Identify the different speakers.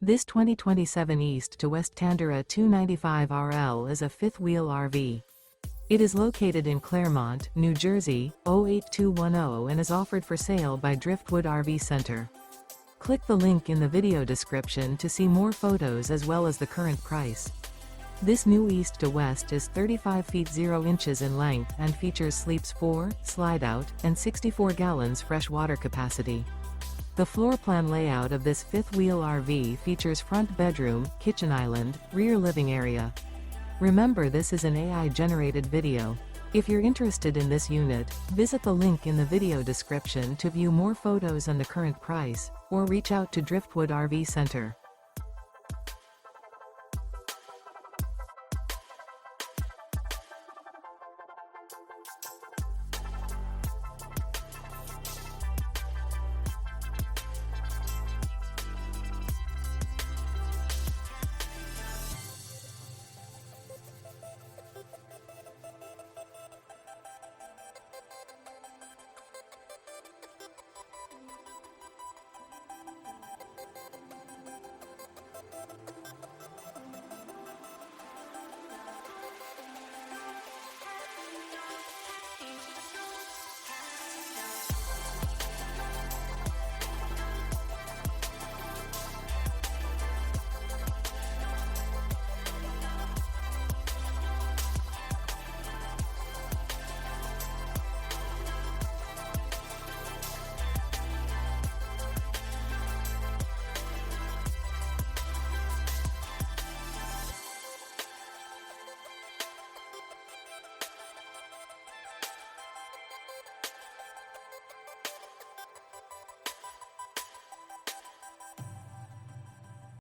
Speaker 1: This 2027 East to West Tandara 295RL is a fifth-wheel RV. It is located in Clermont, New Jersey, 08210 and is offered for sale by Driftwood RV Center. Click the link in the video description to see more photos as well as the current price. This new East to West is 35 feet 0 inches in length and features sleeps 4, slide-out, and 64 gallons fresh water capacity. The floor plan layout of this fifth-wheel RV features front bedroom, kitchen island, rear living area. Remember, this is an AI-generated video. If you're interested in this unit, visit the link in the video description to view more photos and the current price, or reach out to Driftwood RV Center.